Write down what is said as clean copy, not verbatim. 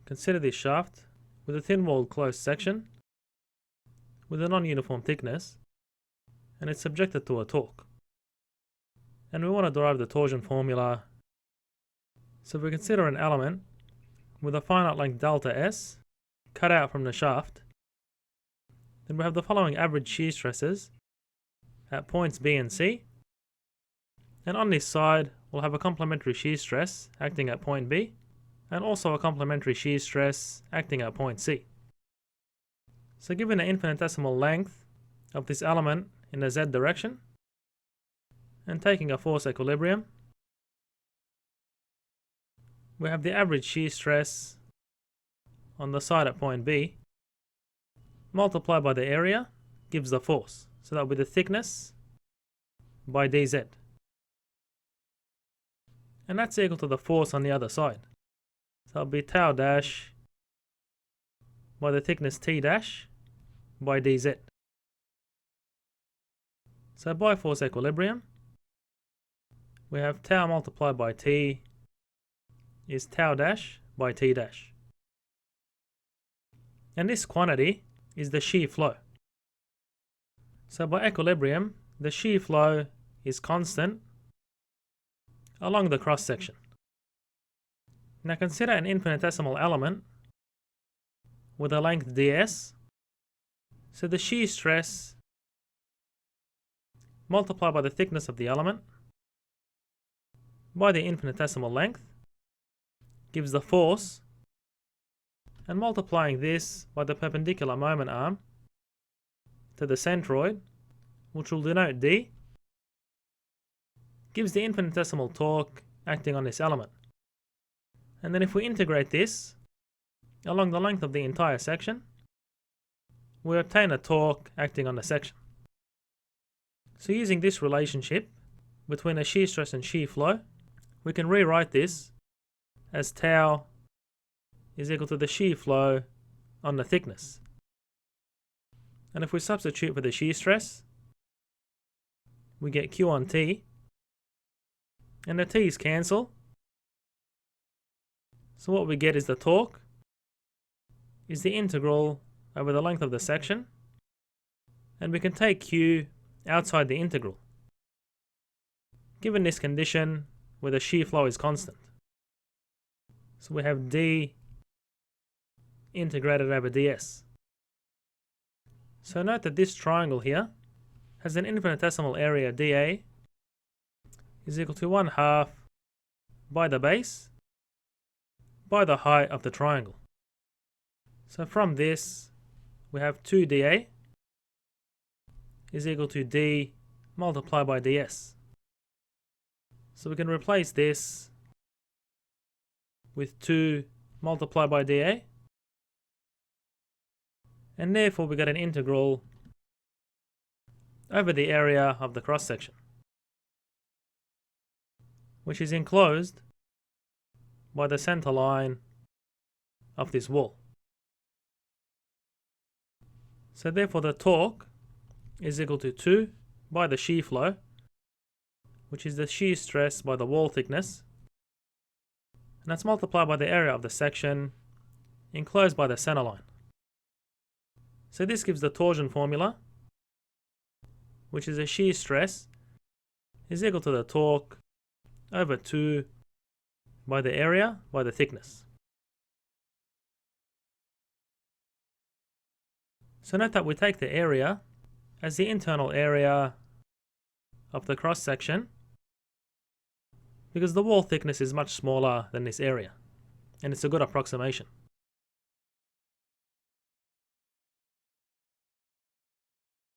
Consider this shaft with a thin-walled closed section with a non-uniform thickness, and it's subjected to a torque. And we want to derive the torsion formula. So if we consider an element with a finite length delta S cut out from the shaft, then we have the following average shear stresses at points B and C, and on this side we'll have a complementary shear stress acting at point B and also a complementary shear stress acting at point C. So given the infinitesimal length of this element in the Z direction and taking a force equilibrium, we have the average shear stress on the side at point B multiplied by the area gives the force. So that will be the thickness by dz. And that's equal to the force on the other side. So that'll be tau dash by the thickness T dash by dz. So by force equilibrium, we have tau multiplied by T is tau dash by T dash. And this quantity is the shear flow. So by equilibrium, the shear flow is constant along the cross section. Now consider an infinitesimal element with a length ds. So the shear stress multiplied by the thickness of the element by the infinitesimal length gives the force, and multiplying this by the perpendicular moment arm to the centroid, which will denote d, gives the infinitesimal torque acting on this element. And then if we integrate this along the length of the entire section, we obtain a torque acting on the section. So using this relationship between a shear stress and shear flow, we can rewrite this as tau is equal to the shear flow on the thickness. And if we substitute for the shear stress, we get Q on T, and the T's cancel. So what we get is the torque is the integral over the length of the section, and we can take Q outside the integral, given this condition where the shear flow is constant. So we have d integrated over ds. So note that this triangle here has an infinitesimal area dA is equal to 1/2 by the base by the height of the triangle. So from this we have 2dA is equal to d multiplied by ds. So we can replace this with 2 multiplied by dA, and therefore we get an integral over the area of the cross section, which is enclosed by the center line of this wall. So therefore the torque is equal to 2 by the shear flow, which is the shear stress by the wall thickness, and that's multiplied by the area of the section enclosed by the center line. So this gives the torsion formula, which is a shear stress is equal to the torque over 2 by the area by the thickness. So note that we take the area as the internal area of the cross section, because the wall thickness is much smaller than this area, and it's a good approximation.